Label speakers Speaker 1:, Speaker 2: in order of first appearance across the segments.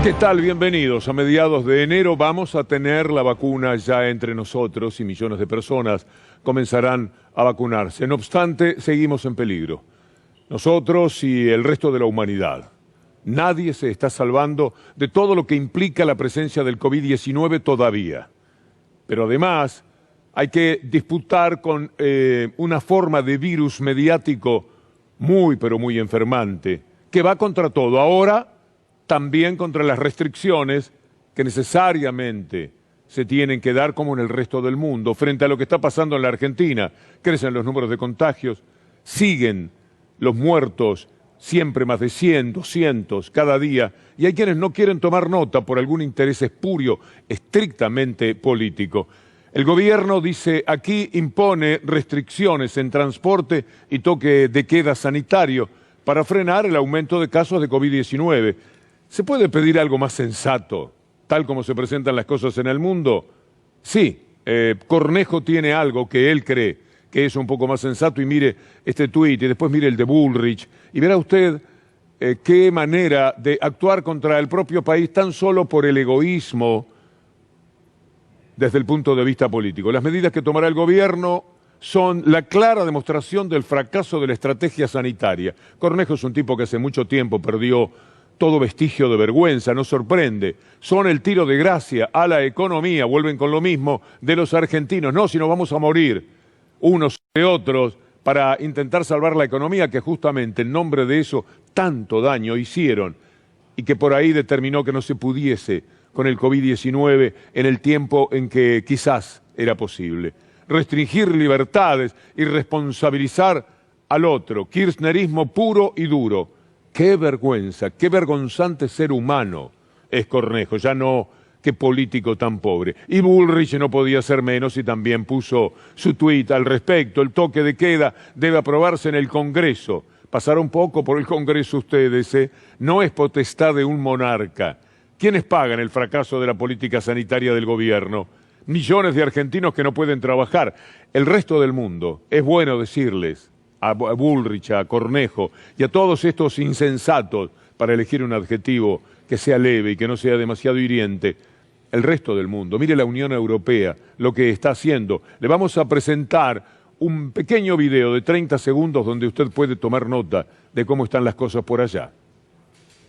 Speaker 1: ¿Qué tal? Bienvenidos. A mediados de enero vamos a tener la vacuna ya entre nosotros y millones de personas comenzarán a vacunarse. No obstante, seguimos en peligro. Nosotros y el resto de la humanidad. Nadie se está salvando de todo lo que implica la presencia del COVID-19 todavía. Pero además hay que disputar con una forma de virus mediático muy, pero muy enfermante, que va contra todo. Ahora también contra las restricciones que necesariamente se tienen que dar como en el resto del mundo. Frente a lo que está pasando en la Argentina, crecen los números de contagios, siguen los muertos, siempre más de 100, 200 cada día, y hay quienes no quieren tomar nota por algún interés espurio, estrictamente político. El gobierno dice aquí impone restricciones en transporte y toque de queda sanitario para frenar el aumento de casos de COVID-19. ¿Se puede pedir algo más sensato, tal como se presentan las cosas en el mundo? Sí, Cornejo tiene algo que él cree que es un poco más sensato, y mire este tuit y después mire el de Bullrich y verá usted qué manera de actuar contra el propio país tan solo por el egoísmo desde el punto de vista político. Las medidas que tomará el gobierno son la clara demostración del fracaso de la estrategia sanitaria. Cornejo es un tipo que hace mucho tiempo perdió todo vestigio de vergüenza, no sorprende. Son el tiro de gracia a la economía, vuelven con lo mismo de los argentinos. No, si nos vamos a morir unos de otros para intentar salvar la economía, que justamente en nombre de eso tanto daño hicieron y que por ahí determinó que no se pudiese con el COVID-19 en el tiempo en que quizás era posible. Restringir libertades y responsabilizar al otro, kirchnerismo puro y duro. Qué vergüenza, qué vergonzante ser humano es Cornejo, ya no qué político tan pobre. Y Bullrich no podía ser menos y también puso su tuit al respecto. El toque de queda debe aprobarse en el Congreso. Pasaron poco por el Congreso ustedes, ¿eh? No es potestad de un monarca. ¿Quiénes pagan el fracaso de la política sanitaria del gobierno? Millones de argentinos que no pueden trabajar. El resto del mundo, es bueno decirles, a Bullrich, a Cornejo y a todos estos insensatos, para elegir un adjetivo que sea leve y que no sea demasiado hiriente, el resto del mundo, mire la Unión Europea, lo que está haciendo. Le vamos a presentar un pequeño video de 30 segundos donde usted puede tomar nota de cómo están las cosas por allá.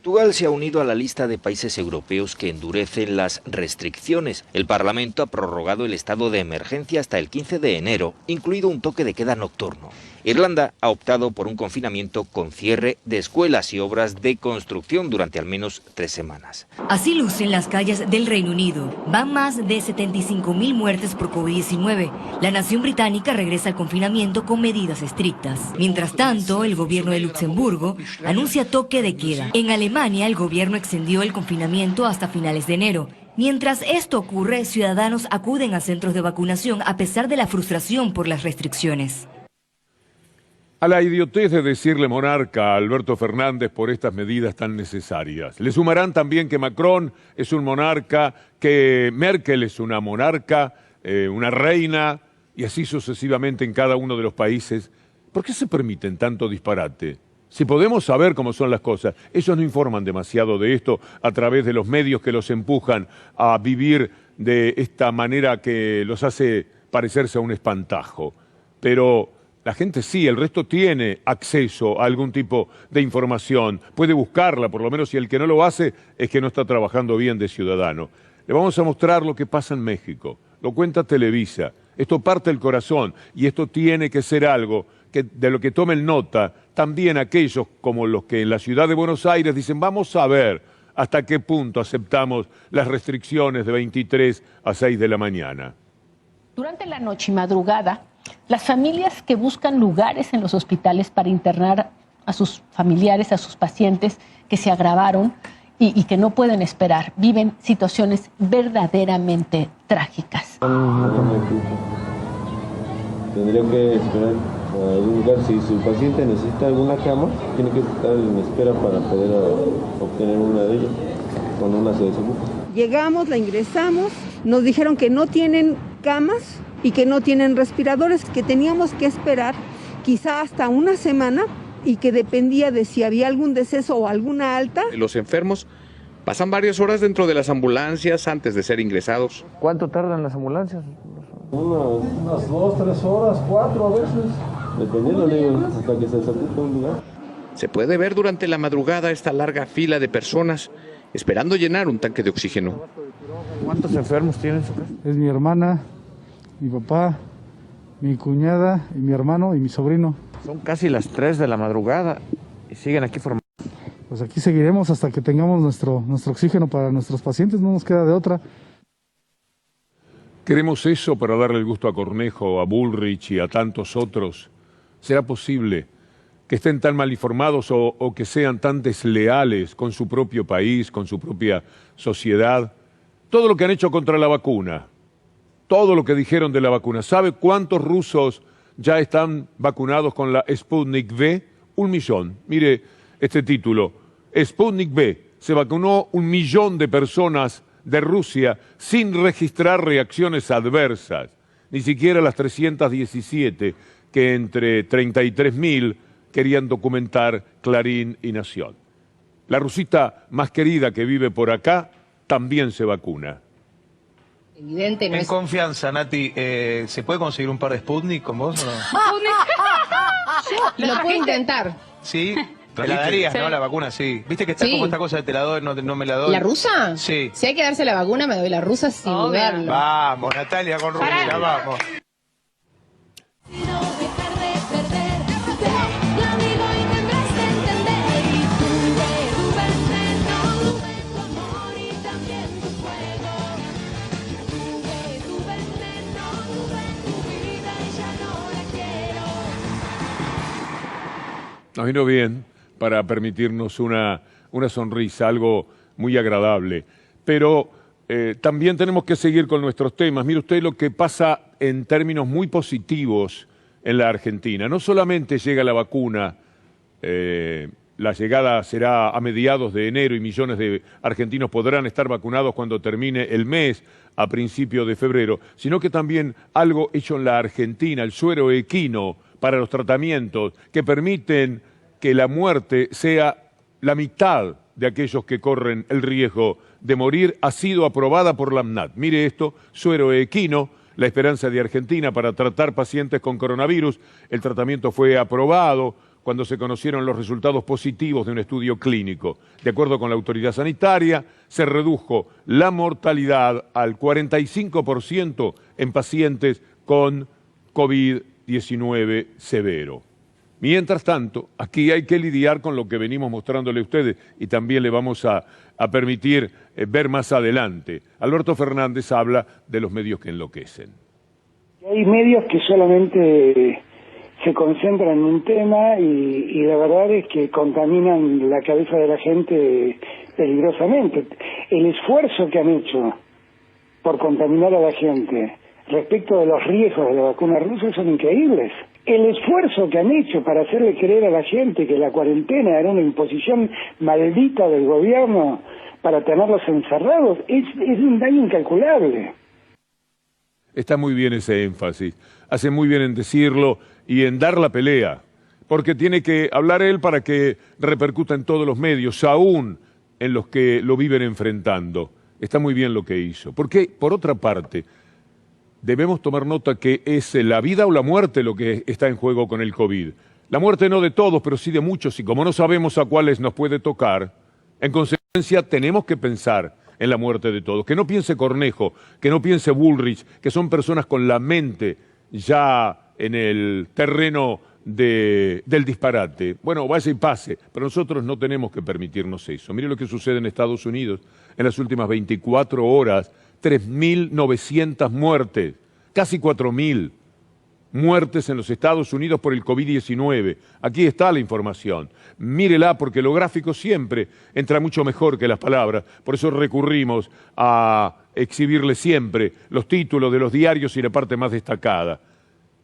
Speaker 2: Portugal se ha unido a la lista de países europeos que endurecen las restricciones. El Parlamento ha prorrogado el estado de emergencia hasta el 15 de enero, incluido un toque de queda nocturno. Irlanda ha optado por un confinamiento con cierre de escuelas y obras de construcción durante al menos 3 semanas.
Speaker 3: Así lucen las calles del Reino Unido. Van más de 75.000 muertes por COVID-19. La nación británica regresa al confinamiento con medidas estrictas. Mientras tanto, el gobierno de Luxemburgo anuncia toque de queda. En Alemania, el gobierno extendió el confinamiento hasta finales de enero. Mientras esto ocurre, ciudadanos acuden a centros de vacunación a pesar de la frustración por las restricciones.
Speaker 1: A la idiotez de decirle monarca a Alberto Fernández por estas medidas tan necesarias. Le sumarán también que Macron es un monarca, que Merkel es una monarca, una reina, y así sucesivamente en cada uno de los países. ¿Por qué se permiten tanto disparate? Si podemos saber cómo son las cosas, ellos no informan demasiado de esto a través de los medios que los empujan a vivir de esta manera que los hace parecerse a un espantajo. Pero la gente sí, el resto tiene acceso a algún tipo de información, puede buscarla, por lo menos, si el que no lo hace es que no está trabajando bien de ciudadano. Le vamos a mostrar lo que pasa en México, lo cuenta Televisa, esto parte el corazón y esto tiene que ser algo de lo que tomen nota también aquellos como los que en la ciudad de Buenos Aires dicen vamos a ver hasta qué punto aceptamos las restricciones de 23 a 6 de la mañana.
Speaker 4: Durante la noche y madrugada, las familias que buscan lugares en los hospitales para internar a sus familiares, a sus pacientes que se agravaron y que no pueden esperar, viven situaciones verdaderamente trágicas.
Speaker 5: Tendría que esperar a algún lugar. Si su paciente necesita alguna cama, tiene que estar en espera para poder obtener una de ellas, cuando una se desocupa.
Speaker 6: Llegamos, la ingresamos, nos dijeron que no tienen camas y que no tienen respiradores, que teníamos que esperar quizá hasta una semana y que dependía de si había algún deceso o alguna alta.
Speaker 7: Los enfermos Pasan varias horas dentro de las ambulancias antes de ser ingresados.
Speaker 8: ¿Cuánto tardan las ambulancias?
Speaker 5: Unas 2, 3 horas, 4 a veces. Dependiendo, digo, hasta que se desocupe un lugar.
Speaker 7: Se puede ver durante la madrugada esta larga fila de personas esperando llenar un tanque de oxígeno.
Speaker 8: ¿Cuántos enfermos tienen en su casa?
Speaker 9: Es mi hermana, mi papá, mi cuñada, y mi hermano y mi sobrino.
Speaker 8: Son casi las 3 de la madrugada y siguen aquí formando.
Speaker 9: Pues aquí seguiremos hasta que tengamos nuestro oxígeno para nuestros pacientes, no nos queda de otra.
Speaker 1: Queremos eso para darle el gusto a Cornejo, a Bullrich y a tantos otros. ¿Será posible que estén tan mal informados o que sean tan desleales con su propio país, con su propia sociedad? Todo lo que han hecho contra la vacuna, todo lo que dijeron de la vacuna. ¿Sabe cuántos rusos ya están vacunados con la Sputnik V? 1 millón. Mire este título. Sputnik V. Se vacunó 1 millón de personas de Rusia sin registrar reacciones adversas. Ni siquiera las 317 que entre 33.000 querían documentar Clarín y Nación. La rusita más querida que vive por acá también se vacuna.
Speaker 10: Evidente, no
Speaker 11: en
Speaker 10: es...
Speaker 11: confianza, Nati, ¿se puede conseguir un par de Sputnik con vos o no?
Speaker 10: Lo puedo intentar.
Speaker 11: ¿Sí? Te la darías, sí, ¿no? La vacuna, sí. ¿Viste que está como esta cosa de te la doy, no me la doy?
Speaker 10: ¿La rusa?
Speaker 11: Sí.
Speaker 10: Si hay que darse la vacuna, me doy la rusa sin dudarlo.
Speaker 11: Vamos, Natalia con Rusia, vamos.
Speaker 1: Nos vino bien para permitirnos una sonrisa, algo muy agradable. Pero también tenemos que seguir con nuestros temas. Mire usted lo que pasa en términos muy positivos en la Argentina. No solamente llega la vacuna, la llegada será a mediados de enero y millones de argentinos podrán estar vacunados cuando termine el mes, a principios de febrero, sino que también algo hecho en la Argentina, el suero equino para los tratamientos que permiten que la muerte sea la mitad de aquellos que corren el riesgo de morir, ha sido aprobada por la ANMAT. Mire esto, suero equino, la esperanza de Argentina para tratar pacientes con coronavirus. El tratamiento fue aprobado cuando se conocieron los resultados positivos de un estudio clínico. De acuerdo con la autoridad sanitaria, se redujo la mortalidad al 45% en pacientes con COVID-19 severo. Mientras tanto, aquí hay que lidiar con lo que venimos mostrándole a ustedes y también le vamos a permitir ver más adelante. Alberto Fernández habla de los medios que enloquecen.
Speaker 12: Hay medios que solamente se concentran en un tema y la verdad es que contaminan la cabeza de la gente peligrosamente. El esfuerzo que han hecho por contaminar a la gente respecto de los riesgos de la vacuna rusa son increíbles. El esfuerzo que han hecho para hacerle creer a la gente que la cuarentena era una imposición maldita del gobierno para tenerlos encerrados es un daño incalculable.
Speaker 1: Está muy bien ese énfasis, hace muy bien en decirlo y en dar la pelea, porque tiene que hablar él para que repercuta en todos los medios, aún en los que lo viven enfrentando. Está muy bien lo que hizo, porque por otra parte, debemos tomar nota que es la vida o la muerte lo que está en juego con el COVID. La muerte no de todos, pero sí de muchos, y como no sabemos a cuáles nos puede tocar, en consecuencia tenemos que pensar en la muerte de todos. Que no piense Cornejo, que no piense Bullrich, que son personas con la mente ya en el terreno del disparate. Bueno, vaya y pase, pero nosotros no tenemos que permitirnos eso. Mire lo que sucede en Estados Unidos. En las últimas 24 horas, 3.900 muertes, casi 4.000 muertes en los Estados Unidos por el COVID-19. Aquí está la información. Mírela porque lo gráfico siempre entra mucho mejor que las palabras. Por eso recurrimos a exhibirle siempre los títulos de los diarios y la parte más destacada.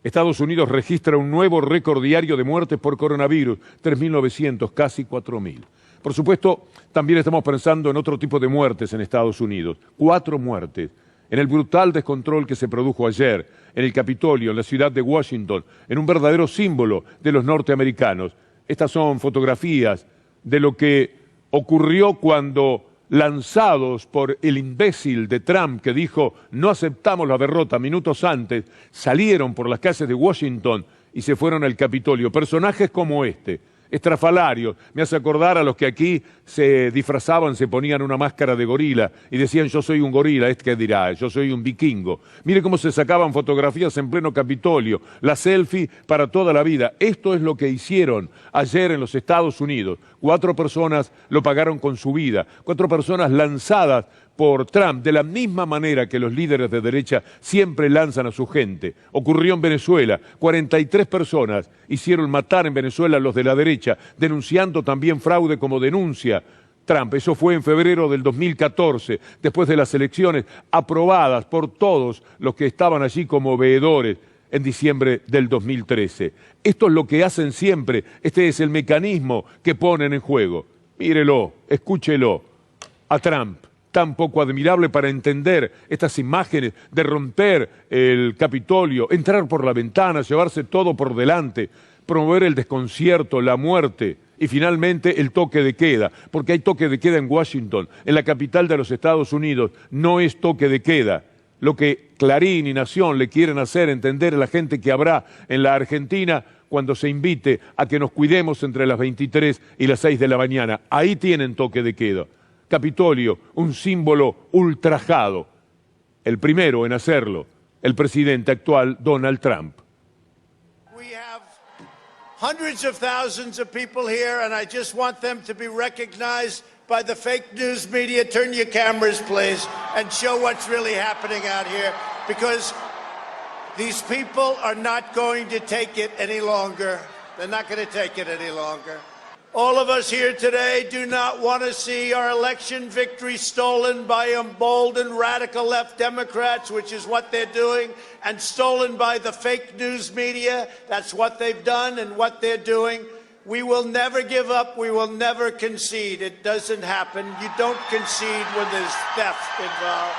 Speaker 1: Estados Unidos registra un nuevo récord diario de muertes por coronavirus, 3.900, casi 4.000. Por supuesto, también estamos pensando en otro tipo de muertes en Estados Unidos. 4 muertes. En el brutal descontrol que se produjo ayer en el Capitolio, en la ciudad de Washington, en un verdadero símbolo de los norteamericanos. Estas son fotografías de lo que ocurrió cuando lanzados por el imbécil de Trump que dijo no aceptamos la derrota minutos antes, salieron por las calles de Washington y se fueron al Capitolio. Personajes como este, estrafalarios, me hace acordar a los que aquí se disfrazaban, se ponían una máscara de gorila y decían yo soy un gorila, este que dirá, yo soy un vikingo. Mire cómo se sacaban fotografías en pleno Capitolio, la selfie para toda la vida. Esto es lo que hicieron ayer en los Estados Unidos. 4 personas lo pagaron con su vida, 4 personas lanzadas por Trump, de la misma manera que los líderes de derecha siempre lanzan a su gente. Ocurrió en Venezuela, 43 personas hicieron matar en Venezuela a los de la derecha, denunciando también fraude como denuncia Trump. Eso fue en febrero del 2014, después de las elecciones aprobadas por todos los que estaban allí como veedores en diciembre del 2013. Esto es lo que hacen siempre, este es el mecanismo que ponen en juego. Mírelo, escúchelo, a Trump, tan poco admirable para entender estas imágenes de romper el Capitolio, entrar por la ventana, llevarse todo por delante, promover el desconcierto, la muerte y finalmente el toque de queda, porque hay toque de queda en Washington, en la capital de los Estados Unidos, no es toque de queda. Lo que Clarín y Nación le quieren hacer entender a la gente que habrá en la Argentina cuando se invite a que nos cuidemos entre las 23 y las 6 de la mañana. Ahí tienen toque de queda. Capitolio, un símbolo ultrajado. El primero en hacerlo, el presidente actual Donald Trump.
Speaker 13: We have hundreds of thousands of people here, and I just want them to be recognized by the fake news media. Turn your cameras, please, and show what's really happening out here, because these people are not going to take it any longer. They're not going to take it any longer. All of us here today do not want to see our election victory stolen by emboldened radical left Democrats, which is what they're doing, and stolen by the fake news media. That's what they've done and what they're doing. We will never give up. We will never concede. It doesn't happen. You don't concede when there's theft involved.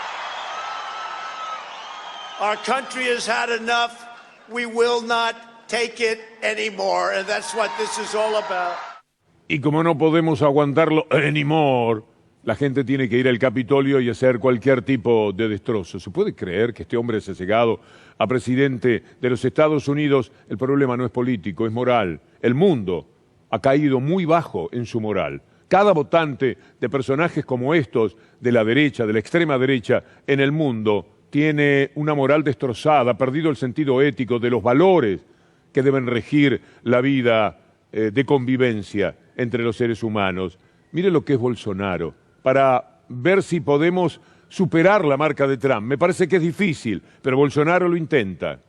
Speaker 13: Our country has had enough. We will not take it anymore, and that's what this is all about.
Speaker 1: Y como no podemos aguantarlo anymore, la gente tiene que ir al Capitolio y hacer cualquier tipo de destrozo. ¿Se puede creer que este hombre se ha llegado a presidente de los Estados Unidos? El problema no es político, es moral. El mundo ha caído muy bajo en su moral. Cada votante de personajes como estos, de la derecha, de la extrema derecha, en el mundo, tiene una moral destrozada, ha perdido el sentido ético de los valores que deben regir la vida de convivencia entre los seres humanos. Mire lo que es Bolsonaro, para ver si podemos superar la marca de Trump. Me parece que es difícil, pero Bolsonaro lo intenta.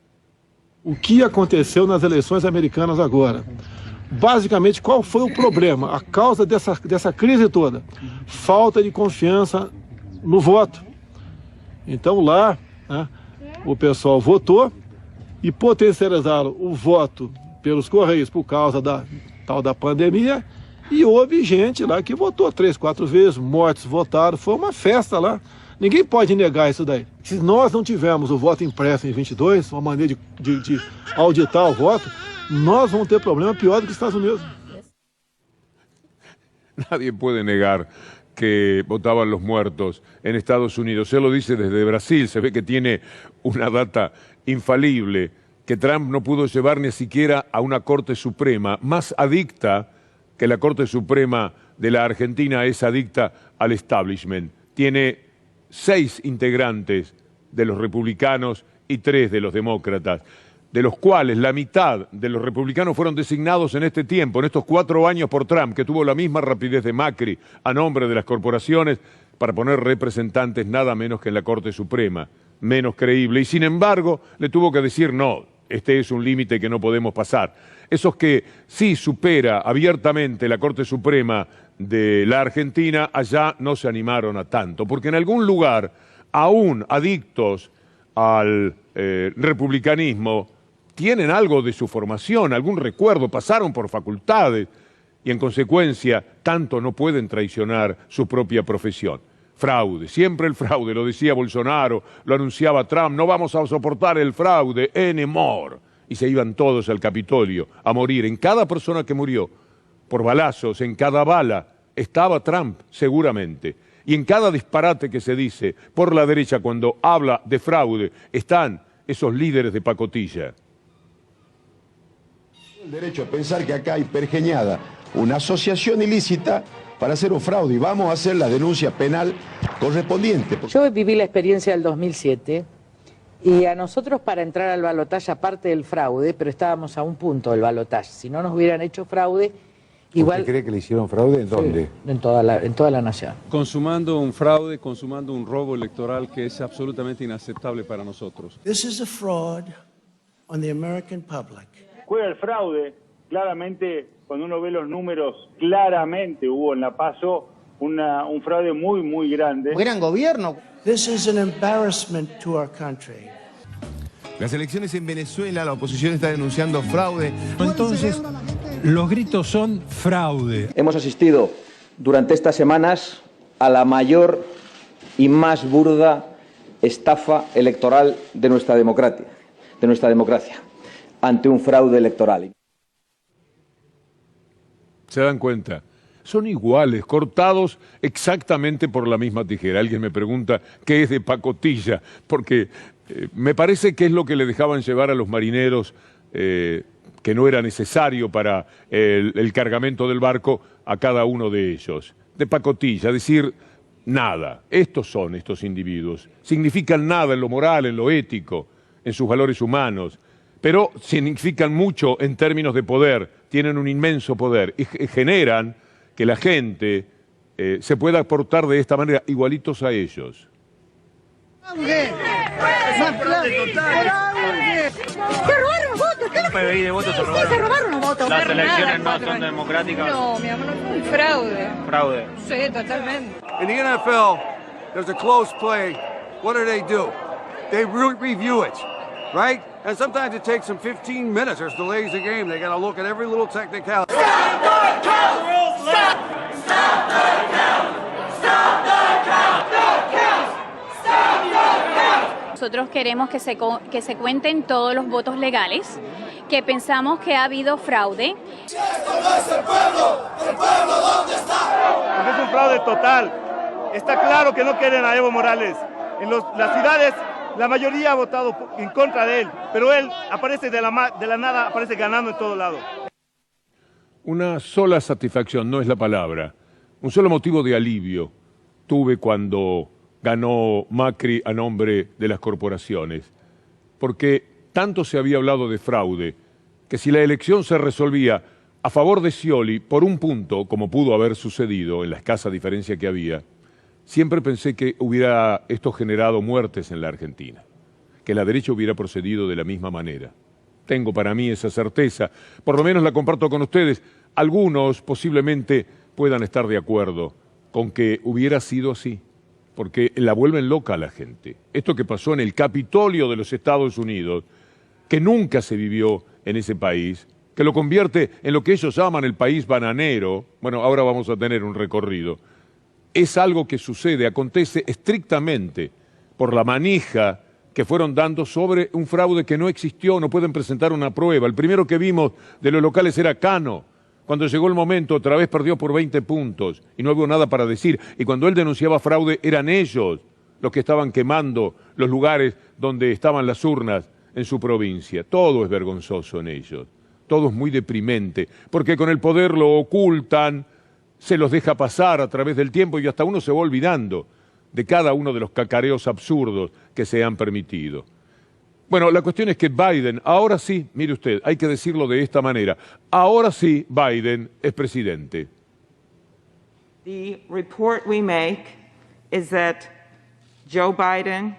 Speaker 14: O que aconteceu nas eleições americanas agora? Basicamente, qual foi o problema? A causa dessa crise toda? Falta de confiança no voto. Então lá, né, o pessoal votou e potencializaram o voto pelos Correios por causa da tal da pandemia, e houve gente lá que votou 3, 4 vezes, mortos votaram, foi uma festa lá. Ninguém pode negar isso daí. Se nós não tivermos o voto impresso em 22, uma maneira de auditar o voto, nós vamos ter problema pior do que os Estados Unidos.
Speaker 1: Nadie puede negar que votaban los muertos en Estados Unidos. Se lo dice desde Brasil, se ve que tiene una data infalible que Trump no pudo llevar ni siquiera a una Corte Suprema, más adicta que la Corte Suprema de la Argentina es adicta al establishment. Tiene 6 integrantes de los republicanos y 3 de los demócratas, de los cuales la mitad de los republicanos fueron designados en este tiempo, en estos 4 años por Trump, que tuvo la misma rapidez de Macri a nombre de las corporaciones para poner representantes nada menos que en la Corte Suprema, menos creíble. Y sin embargo, le tuvo que decir no. Este es un límite que no podemos pasar. Esos que sí supera abiertamente la Corte Suprema de la Argentina, allá no se animaron a tanto, porque en algún lugar, aún adictos al republicanismo, tienen algo de su formación, algún recuerdo, pasaron por facultades y en consecuencia tanto no pueden traicionar su propia profesión. Fraude, siempre el fraude, lo decía Bolsonaro, lo anunciaba Trump, no vamos a soportar el fraude anymore. Y se iban todos al Capitolio a morir. En cada persona que murió por balazos, en cada bala, estaba Trump, seguramente. Y en cada disparate que se dice por la derecha cuando habla de fraude, están esos líderes de pacotilla.
Speaker 15: El derecho a pensar que acá hay pergeñada una asociación ilícita para hacer un fraude y vamos a hacer la denuncia penal correspondiente.
Speaker 16: Yo viví la experiencia del 2007 y a nosotros para entrar al balotaje, aparte del fraude, pero estábamos a un punto del balotaje, si no nos hubieran hecho fraude, igual...
Speaker 17: ¿Usted cree que le hicieron fraude? ¿En dónde?
Speaker 16: Sí, en toda la nación.
Speaker 18: Consumando un fraude, consumando un robo electoral que es absolutamente inaceptable para nosotros.
Speaker 13: This is a fraud on the American public.
Speaker 19: Juega el fraude, claramente, cuando uno ve los números, claramente hubo en la PASO un fraude muy, muy grande.
Speaker 11: Gran gobierno.
Speaker 13: This is an embarrassment to our country.
Speaker 15: Las elecciones en Venezuela, la oposición está denunciando fraude.
Speaker 20: Entonces, los gritos son fraude.
Speaker 21: Hemos asistido durante estas semanas a la mayor y más burda estafa electoral de nuestra democracia, ante un fraude electoral.
Speaker 1: ¿Se dan cuenta? Son iguales, cortados exactamente por la misma tijera. Alguien me pregunta qué es de pacotilla, porque me parece que es lo que le dejaban llevar a los marineros, que no era necesario para el cargamento del barco a cada uno de ellos. De pacotilla, decir nada. Estos son estos individuos. Significan nada en lo moral, en lo ético, en sus valores humanos, pero significan mucho en términos de poder. Tienen un inmenso poder y generan que la gente se pueda portar de esta manera, igualitos a ellos.
Speaker 11: ¡Qué robaron votos! ¿Qué PBI de votos se robaron? Se robaron los votos.
Speaker 22: Las elecciones no son democráticas.
Speaker 23: No, mi amor, fue un fraude.
Speaker 22: Fraude.
Speaker 23: Sí, totalmente.
Speaker 24: In the NFL, there's a close play. What do? They review it, right? And sometimes it takes them 15 minutes. There's delays the game. They got to look at every little technicality.
Speaker 11: Stop the count! Stop the count! Stop the count! No count! Stop the count!
Speaker 25: Nosotros queremos que se cuenten todos los votos legales, que pensamos que ha habido fraude.
Speaker 11: Si esto no es el pueblo ¿dónde está?
Speaker 19: Es un fraude total. Está claro que no quieren a Evo Morales. En las ciudades la mayoría ha votado en contra de él, pero él aparece de la nada, aparece ganando en todo lado.
Speaker 1: Una sola satisfacción, no es la palabra, un solo motivo de alivio tuve cuando ganó Macri a nombre de las corporaciones, porque tanto se había hablado de fraude, que si la elección se resolvía a favor de Scioli por un punto, como pudo haber sucedido en la escasa diferencia que había, siempre pensé que hubiera esto generado muertes en la Argentina, que la derecha hubiera procedido de la misma manera. Tengo para mí esa certeza, por lo menos la comparto con ustedes. Algunos posiblemente puedan estar de acuerdo con que hubiera sido así, porque la vuelven loca a la gente. Esto que pasó en el Capitolio de los Estados Unidos, que nunca se vivió en ese país, que lo convierte en lo que ellos llaman el país bananero. Bueno, ahora vamos a tener un recorrido. Es algo que sucede, acontece estrictamente por la manija que fueron dando sobre un fraude que no existió, no pueden presentar una prueba. El primero que vimos de los locales era Cano. Cuando llegó el momento, otra vez perdió por 20 puntos y no hubo nada para decir. Y cuando él denunciaba fraude, eran ellos los que estaban quemando los lugares donde estaban las urnas en su provincia. Todo es vergonzoso en ellos, todo es muy deprimente, porque con el poder lo ocultan, se los deja pasar a través del tiempo y hasta uno se va olvidando de cada uno de los cacareos absurdos que se han permitido. Bueno, la cuestión es que Biden, ahora sí, mire usted, hay que decirlo de esta manera, ahora sí Biden es presidente.
Speaker 26: The report we make is that Joe Biden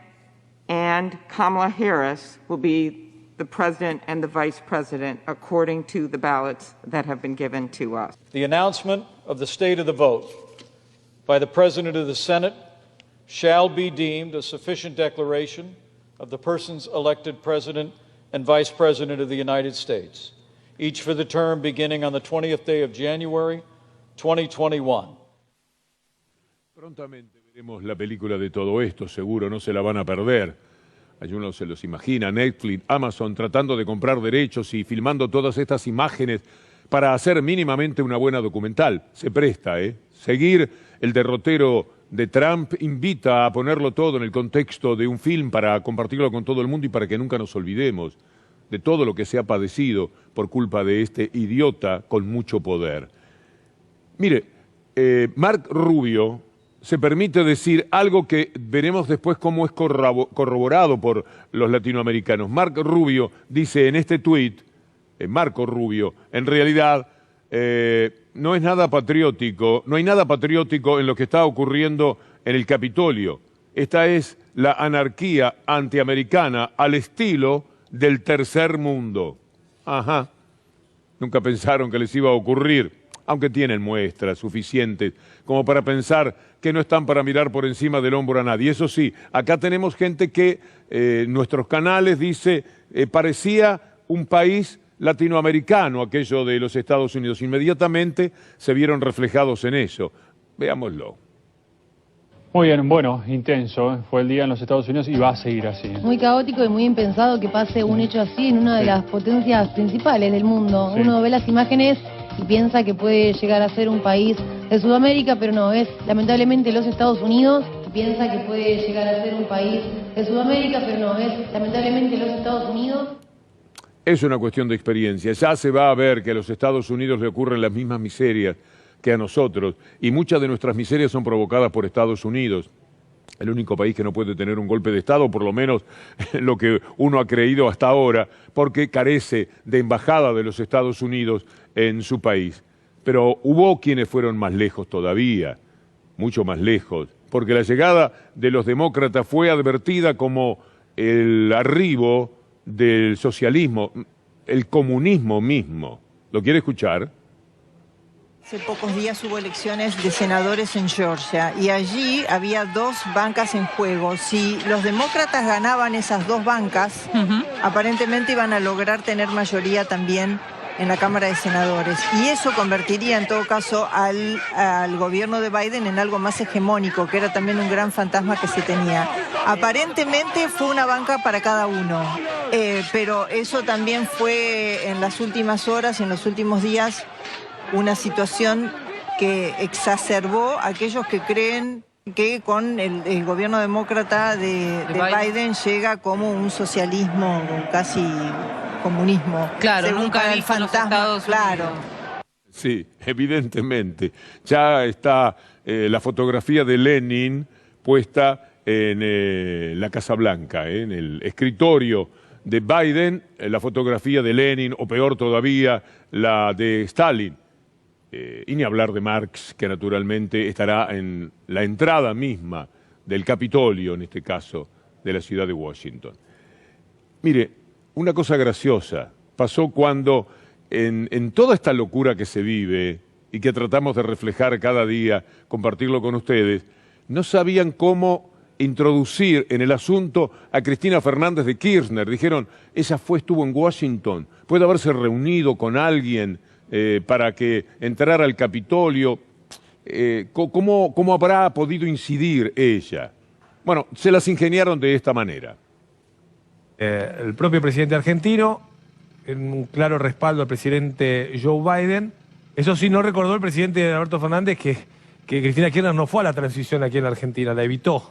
Speaker 26: and Kamala Harris will be the president and the vice president according to the ballots that have been given to us.
Speaker 27: The announcement of the state of the vote by the President of the Senate shall be deemed a sufficient declaration of the persons elected President and Vice President of the United States, each for the term beginning on the 20th day of January, 2021.
Speaker 1: Prontamente veremos la película de todo esto, seguro, no se la van a perder. Hay uno se los imagina, Netflix, Amazon, tratando de comprar derechos y filmando todas estas imágenes para hacer mínimamente una buena documental. Se presta, ¿eh? Seguir el derrotero de Trump invita a ponerlo todo en el contexto de un film para compartirlo con todo el mundo y para que nunca nos olvidemos de todo lo que se ha padecido por culpa de este idiota con mucho poder. Mire, Mark Rubio se permite decir algo que veremos después cómo es corroborado por los latinoamericanos. Mark Rubio dice en este tuit, Marco Rubio, en realidad no es nada patriótico, no hay nada patriótico en lo que está ocurriendo en el Capitolio. Esta es la anarquía antiamericana al estilo del tercer mundo. Ajá, nunca pensaron que les iba a ocurrir, aunque tienen muestras suficientes como para pensar que no están para mirar por encima del hombro a nadie. Eso sí, acá tenemos gente que en nuestros canales dice, parecía un país latinoamericano aquello de los Estados Unidos. Inmediatamente se vieron reflejados en eso. Veámoslo.
Speaker 2: Muy bien, bueno, intenso, fue el día en los Estados Unidos y va a seguir así.
Speaker 3: Muy caótico y muy impensado que pase un hecho así en una de las potencias principales del mundo. Sí. Uno ve las imágenes y piensa que puede llegar a ser un país de Sudamérica, pero no, es lamentablemente los Estados Unidos. Piensa que puede llegar a ser un país de Sudamérica, pero no, es lamentablemente los Estados Unidos.
Speaker 1: Es una cuestión de experiencia. Ya se va a ver que a los Estados Unidos le ocurren las mismas miserias que a nosotros, y muchas de nuestras miserias son provocadas por Estados Unidos. El único país que no puede tener un golpe de Estado, por lo menos lo que uno ha creído hasta ahora, porque carece de embajada de los Estados Unidos en su país. Pero hubo quienes fueron más lejos todavía, mucho más lejos, porque la llegada de los demócratas fue advertida como el arribo del socialismo, el comunismo mismo. ¿Lo quiere escuchar?
Speaker 4: Hace pocos días hubo elecciones de senadores en Georgia y allí había dos bancas en juego. Si los demócratas ganaban esas dos bancas, aparentemente iban a lograr tener mayoría también en la Cámara de Senadores. Y eso convertiría en todo caso al gobierno de Biden en algo más hegemónico, que era también un gran fantasma que se tenía. Aparentemente fue una banca para cada uno, pero eso también fue en las últimas horas y en los últimos días una situación que exacerbó a aquellos que creen que con el gobierno demócrata de Biden llega como un socialismo, casi comunismo.
Speaker 23: Claro,
Speaker 4: según
Speaker 23: nunca
Speaker 4: el fantasma, claro.
Speaker 1: Sí, evidentemente. Ya está la fotografía de Lenin puesta en la Casa Blanca, en el escritorio de Biden, la fotografía de Lenin, o peor todavía, la de Stalin. Y ni hablar de Marx, que naturalmente estará en la entrada misma del Capitolio, en este caso, de la ciudad de Washington. Mire, una cosa graciosa pasó cuando en toda esta locura que se vive y que tratamos de reflejar cada día, compartirlo con ustedes, no sabían cómo introducir en el asunto a Cristina Fernández de Kirchner. Dijeron, ella estuvo en Washington, puede haberse reunido con alguien para que entrara al Capitolio. ¿Cómo habrá podido incidir ella? Bueno, se las ingeniaron de esta manera.
Speaker 5: El propio presidente argentino, en un claro respaldo al presidente Joe Biden. Eso sí, no recordó el presidente Alberto Fernández que Cristina Kirchner no fue a la transición aquí en la Argentina, la evitó.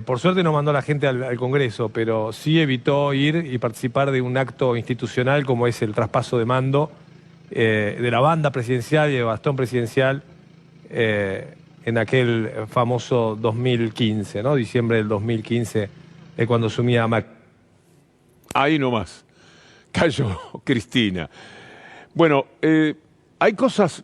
Speaker 5: Por suerte no mandó a la gente al Congreso, pero sí evitó ir y participar de un acto institucional como es el traspaso de mando de la banda presidencial y de bastón presidencial en aquel famoso 2015, ¿no? Diciembre del 2015, cuando asumía Macri.
Speaker 1: Ahí nomás cayó Cristina. Bueno, hay cosas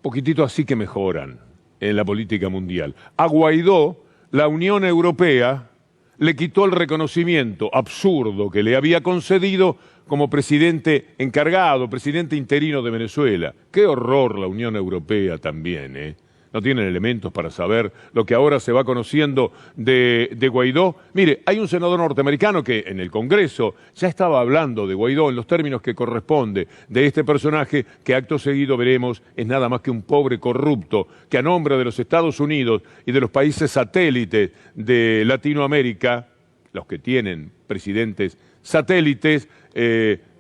Speaker 1: poquitito así que mejoran en la política mundial. A Guaidó, la Unión Europea le quitó el reconocimiento absurdo que le había concedido como presidente encargado, presidente interino de Venezuela. Qué horror la Unión Europea también, ¿eh? No tienen elementos para saber lo que ahora se va conociendo de Guaidó. Mire, hay un senador norteamericano que en el Congreso ya estaba hablando de Guaidó en los términos que corresponde, de este personaje que acto seguido veremos es nada más que un pobre corrupto que a nombre de los Estados Unidos y de los países satélites de Latinoamérica, los que tienen presidentes satélites,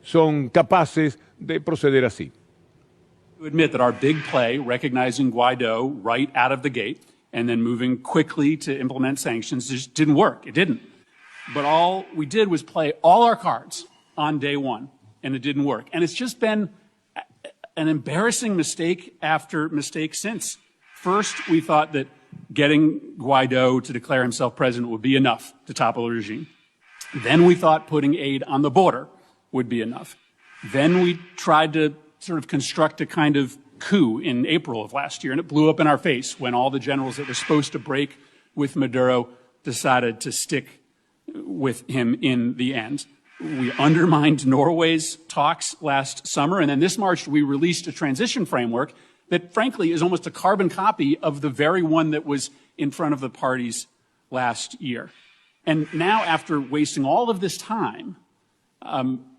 Speaker 1: son capaces de proceder así.
Speaker 6: To admit that our big play, recognizing Guaido right out of the gate, and then moving quickly to implement sanctions just didn't work. It didn't. But all we did was play all our cards on day one, and it didn't work. And it's just been an embarrassing mistake after mistake since. First, we thought that getting Guaido to declare himself president would be enough to topple the regime. Then we thought putting aid on the border would be enough. Then we tried to sort of construct a kind of coup in April of last year, and it blew up in our face when all the generals that were supposed to break with Maduro decided to stick with him in the end. We undermined Norway's talks last summer, and then this March we released a transition framework that frankly is almost a carbon copy of the very one that was in front of the parties last year. And now, after wasting all of this time,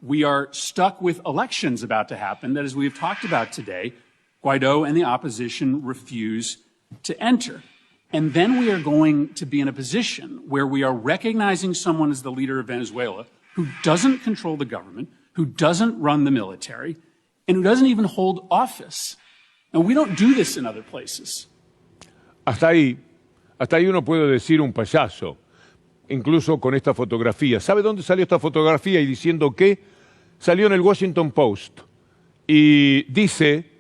Speaker 6: we are stuck with elections about to happen that, as we've talked about today, Guaido and the opposition refuse to enter. And then we are going to be in a position where we are recognizing someone as the leader of Venezuela who doesn't control the government, who doesn't run the military, and who doesn't even hold office. And we don't do this in other places.
Speaker 1: Hasta ahí uno puede decir un payaso, incluso con esta fotografía. ¿Sabe dónde salió esta fotografía? Y diciendo que salió en el Washington Post. Y dice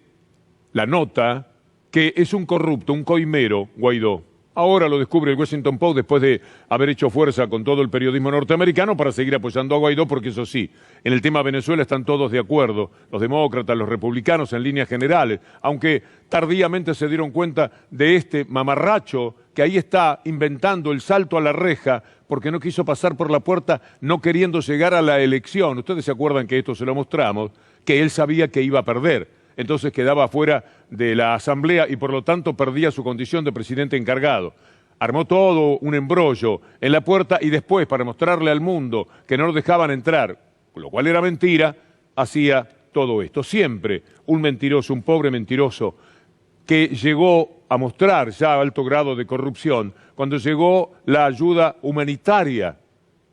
Speaker 1: la nota que es un corrupto, un coimero, Guaidó. Ahora lo descubre el Washington Post después de haber hecho fuerza con todo el periodismo norteamericano para seguir apoyando a Guaidó, porque eso sí, en el tema Venezuela están todos de acuerdo, los demócratas, los republicanos en líneas generales, aunque tardíamente se dieron cuenta de este mamarracho que ahí está inventando el salto a la reja porque no quiso pasar por la puerta, no queriendo llegar a la elección. Ustedes se acuerdan que esto se lo mostramos, que él sabía que iba a perder. Entonces quedaba fuera de la asamblea y por lo tanto perdía su condición de presidente encargado. Armó todo un embrollo en la puerta y después, para mostrarle al mundo que no lo dejaban entrar, lo cual era mentira, hacía todo esto. Siempre un mentiroso, un pobre mentiroso, que llegó a mostrar ya alto grado de corrupción cuando llegó la ayuda humanitaria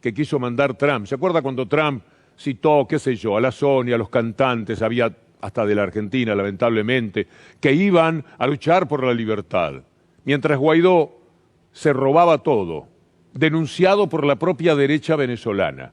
Speaker 1: que quiso mandar Trump. ¿Se acuerda cuando Trump citó, qué sé yo, a la Sony, a los cantantes, había hasta de la Argentina, lamentablemente, que iban a luchar por la libertad? Mientras Guaidó se robaba todo, denunciado por la propia derecha venezolana.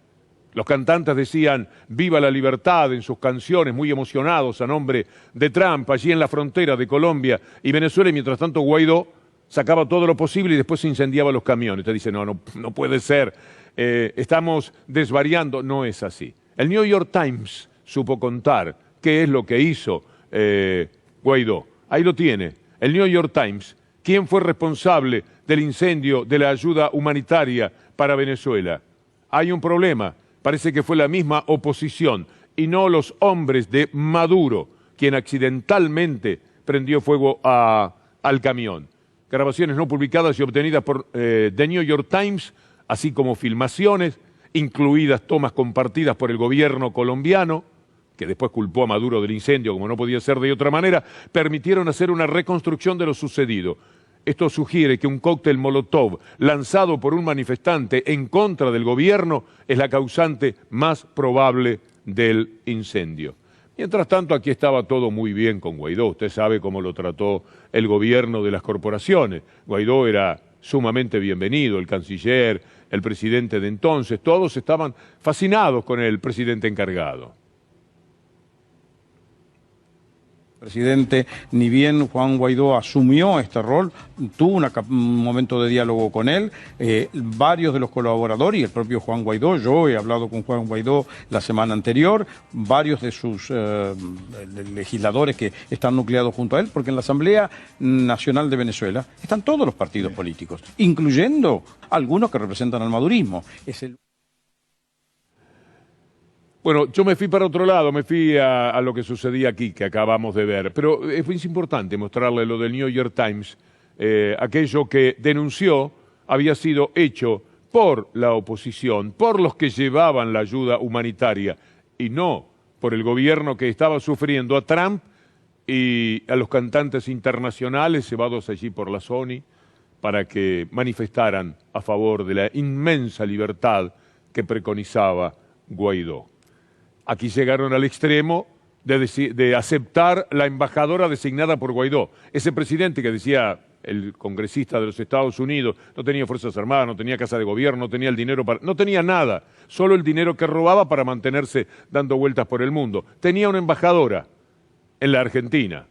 Speaker 1: Los cantantes decían «Viva la libertad» en sus canciones, muy emocionados a nombre de Trump, allí en la frontera de Colombia y Venezuela, y mientras tanto Guaidó sacaba todo lo posible y después se incendiaba los camiones. Usted dice, no puede ser, estamos desvariando. No es así. El New York Times supo contar qué es lo que hizo Guaidó. Ahí lo tiene, el New York Times. ¿Quién fue responsable del incendio de la ayuda humanitaria para Venezuela? Hay un problema. Parece que fue la misma oposición y no los hombres de Maduro quien accidentalmente prendió fuego al camión. Grabaciones no publicadas y obtenidas por The New York Times, así como filmaciones, incluidas tomas compartidas por el gobierno colombiano, que después culpó a Maduro del incendio, como no podía ser de otra manera, permitieron hacer una reconstrucción de lo sucedido. Esto sugiere que un cóctel Molotov lanzado por un manifestante en contra del gobierno es la causante más probable del incendio. Mientras tanto, aquí estaba todo muy bien con Guaidó. Usted sabe cómo lo trató el gobierno de las corporaciones. Guaidó era sumamente bienvenido, el canciller, el presidente de entonces, todos estaban fascinados con el presidente encargado.
Speaker 7: Presidente, ni bien Juan Guaidó asumió este rol, tuvo un momento de diálogo con él, varios de los colaboradores y el propio Juan Guaidó, yo he hablado con Juan Guaidó la semana anterior, varios de sus legisladores que están nucleados junto a él, porque en la Asamblea Nacional de Venezuela están todos los partidos políticos, incluyendo algunos que representan al madurismo.
Speaker 1: Bueno, yo me fui para otro lado, me fui a lo que sucedía aquí, que acabamos de ver. Pero es importante mostrarle lo del New York Times. Aquello que denunció había sido hecho por la oposición, por los que llevaban la ayuda humanitaria, y no por el gobierno que estaba sufriendo a Trump y a los cantantes internacionales llevados allí por la Sony para que manifestaran a favor de la inmensa libertad que preconizaba Guaidó. Aquí llegaron al extremo de aceptar la embajadora designada por Guaidó. Ese presidente que decía el congresista de los Estados Unidos, no tenía Fuerzas Armadas, no tenía casa de gobierno, no tenía el dinero para... No tenía nada, solo el dinero que robaba para mantenerse dando vueltas por el mundo. Tenía una embajadora en la Argentina.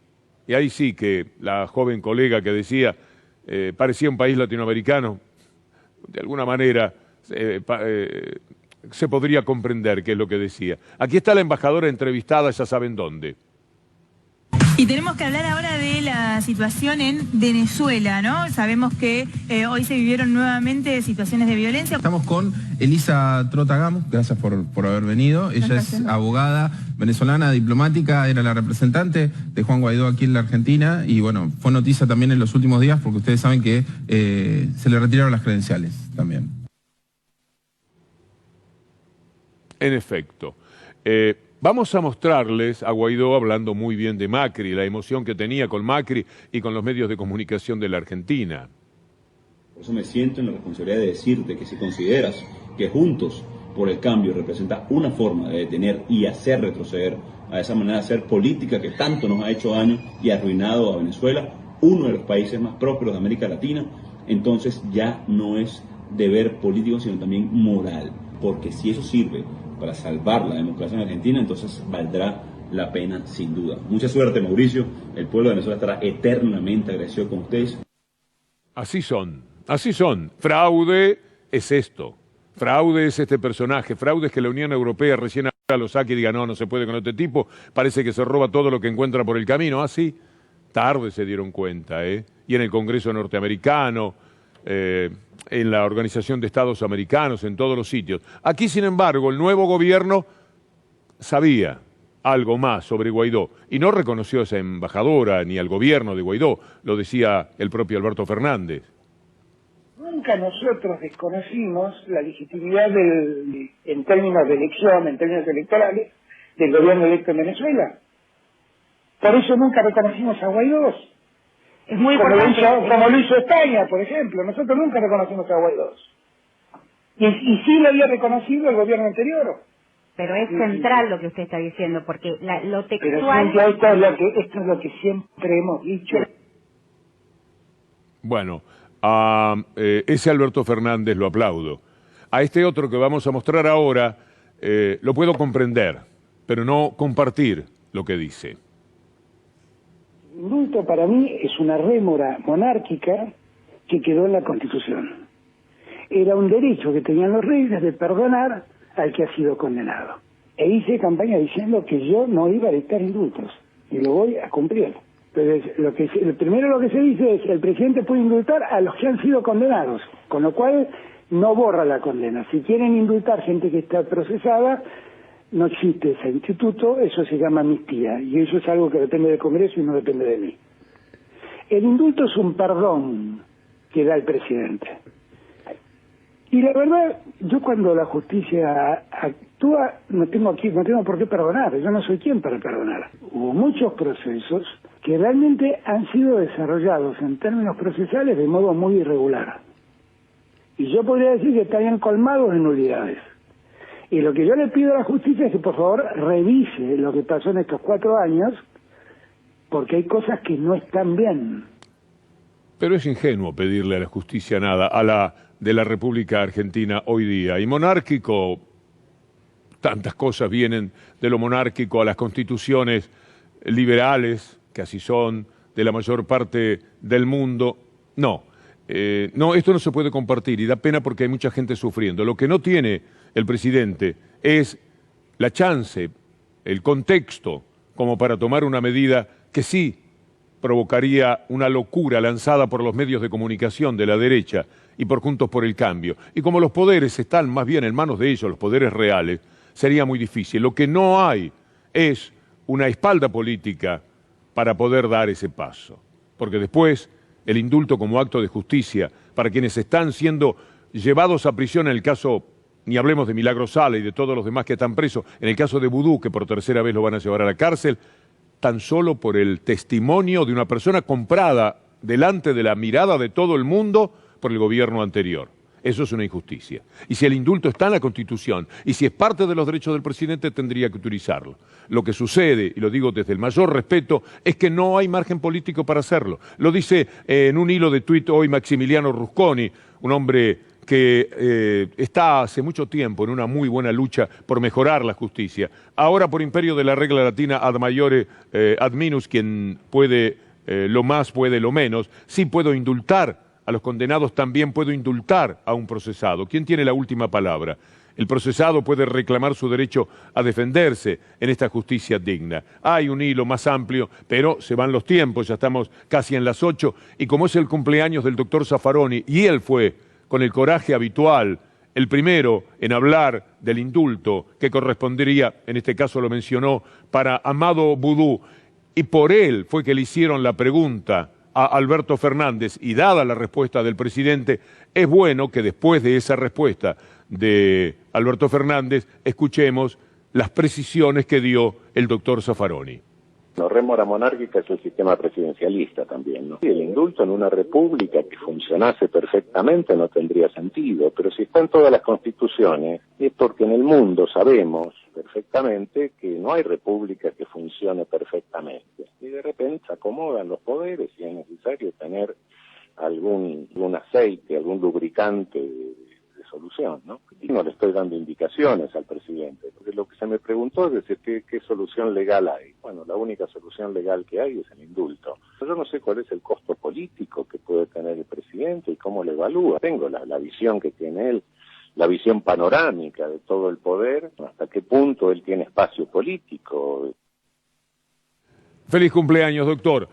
Speaker 1: Y ahí sí que la joven colega que decía, parecía un país latinoamericano, de alguna manera se podría comprender qué es lo que decía. Aquí está la embajadora entrevistada, ya saben dónde.
Speaker 8: Y tenemos que hablar ahora de la situación en Venezuela, ¿no? Sabemos que hoy se vivieron nuevamente situaciones de violencia.
Speaker 9: Estamos con Elisa Trotagamo, gracias por haber venido. Ella es abogada venezolana, diplomática, era la representante de Juan Guaidó aquí en la Argentina y bueno, fue noticia también en los últimos días porque ustedes saben que se le retiraron las credenciales también.
Speaker 1: En efecto. Vamos a mostrarles a Guaidó hablando muy bien de Macri, la emoción que tenía con Macri y con los medios de comunicación de la Argentina.
Speaker 10: Por eso me siento en la responsabilidad de decirte que si consideras que Juntos por el Cambio representa una forma de detener y hacer retroceder, a esa manera de hacer política que tanto nos ha hecho daño y ha arruinado a Venezuela, uno de los países más prósperos de América Latina, entonces ya no es deber político sino también moral, porque si eso sirve para salvar la democracia en Argentina, entonces valdrá la pena sin duda. Mucha suerte, Mauricio. El pueblo de Venezuela estará eternamente agradecido con ustedes.
Speaker 1: Así son, así son. Fraude es esto. Fraude es este personaje. Fraude es que la Unión Europea recién ahora lo saque y diga, no se puede con este tipo. Parece que se roba todo lo que encuentra por el camino. Así, tarde se dieron cuenta, ¿eh? Y en el Congreso norteamericano, en la Organización de Estados Americanos, en todos los sitios. Aquí, sin embargo, el nuevo gobierno sabía algo más sobre Guaidó y no reconoció a esa embajadora ni al gobierno de Guaidó, lo decía el propio Alberto Fernández.
Speaker 12: Nunca nosotros desconocimos la legitimidad en términos de elección, en términos electorales, del gobierno electo en Venezuela. Por eso nunca reconocimos a Guaidó. Es muy importante. Como lo hizo España, por ejemplo. Nosotros nunca reconocimos a Guaidó. Y sí lo había reconocido el gobierno anterior.
Speaker 14: Pero es central lo que usted está diciendo, porque lo textual...
Speaker 12: Pero esto es lo que siempre hemos dicho.
Speaker 1: Bueno, a ese Alberto Fernández lo aplaudo. A este otro que vamos a mostrar ahora, lo puedo comprender, pero no compartir lo que dice.
Speaker 12: El indulto para mí es una rémora monárquica que quedó en la Constitución. Era un derecho que tenían los reyes de perdonar al que ha sido condenado. E hice campaña diciendo que yo no iba a dictar indultos, y lo voy a cumplir. Entonces, primero lo que se dice es que el presidente puede indultar a los que han sido condenados, con lo cual no borra la condena. Si quieren indultar gente que está procesada, no existe ese instituto, eso se llama amnistía, y eso es algo que depende del Congreso y no depende de mí. El indulto es un perdón que da el presidente. Y la verdad, yo cuando la justicia actúa, no tengo por qué perdonar, yo no soy quien para perdonar. Hubo muchos procesos que realmente han sido desarrollados en términos procesales de modo muy irregular. Y yo podría decir que estarían colmados de nulidades. Y lo que yo le pido a la justicia es que por favor revise lo que pasó en estos 4 años, porque hay cosas que no están bien.
Speaker 1: Pero es ingenuo pedirle a la justicia nada, a la de la República Argentina hoy día. Y monárquico, tantas cosas vienen de lo monárquico a las constituciones liberales, que así son, de la mayor parte del mundo. No, esto no se puede compartir y da pena porque hay mucha gente sufriendo. Lo que no tiene el presidente es la chance, el contexto, como para tomar una medida que sí provocaría una locura lanzada por los medios de comunicación de la derecha y por Juntos por el Cambio. Y como los poderes están más bien en manos de ellos, los poderes reales, sería muy difícil. Lo que no hay es una espalda política para poder dar ese paso. Porque después, el indulto como acto de justicia para quienes están siendo llevados a prisión en el caso, ni hablemos de Milagro Sala y de todos los demás que están presos, en el caso de Vudú, que por tercera vez lo van a llevar a la cárcel, tan solo por el testimonio de una persona comprada delante de la mirada de todo el mundo por el gobierno anterior. Eso es una injusticia. Y si el indulto está en la Constitución, y si es parte de los derechos del presidente, tendría que utilizarlo. Lo que sucede, y lo digo desde el mayor respeto, es que no hay margen político para hacerlo. Lo dice en un hilo de tuit hoy Maximiliano Rusconi, un hombre que está hace mucho tiempo en una muy buena lucha por mejorar la justicia. Ahora, por imperio de la regla latina, ad maiore ad minus, quien puede lo más, puede lo menos, sí puedo indultar a los condenados, también puedo indultar a un procesado. ¿Quién tiene la última palabra? El procesado puede reclamar su derecho a defenderse en esta justicia digna. Hay un hilo más amplio, pero se van los tiempos, ya estamos casi en las 8, y como es el cumpleaños del doctor Zaffaroni, y él fue, con el coraje habitual, el primero en hablar del indulto que correspondería, en este caso lo mencionó, para Amado Boudou, y por él fue que le hicieron la pregunta a Alberto Fernández, y dada la respuesta del presidente, es bueno que después de esa respuesta de Alberto Fernández escuchemos las precisiones que dio el doctor Zaffaroni.
Speaker 13: La rémora monárquica es el sistema presidencialista también, ¿no? Y el indulto en una república que funcionase perfectamente no tendría sentido, pero si está en todas las constituciones es porque en el mundo sabemos perfectamente que no hay república que funcione perfectamente. Y de repente se acomodan los poderes y es necesario tener algún aceite, algún lubricante de solución, ¿no? Y no le estoy dando indicaciones al presidente, porque lo que se me preguntó es decir, ¿qué solución legal hay? Bueno, la única solución legal que hay es el indulto. Yo no sé cuál es el costo político que puede tener el presidente y cómo lo evalúa. Tengo la visión que tiene él, la visión panorámica de todo el poder, hasta qué punto él tiene espacio político.
Speaker 1: Feliz cumpleaños, doctor.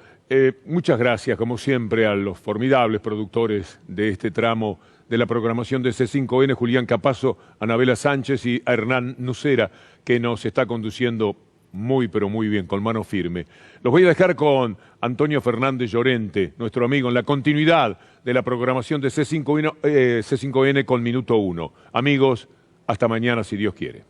Speaker 1: Muchas gracias, como siempre, a los formidables productores de este tramo de la programación de C5N, Julián Capazo, Anabela Sánchez y a Hernán Nucera, que nos está conduciendo muy, pero muy bien, con mano firme. Los voy a dejar con Antonio Fernández Llorente, nuestro amigo, en la continuidad de la programación de C5N con Minuto 1. Amigos, hasta mañana, si Dios quiere.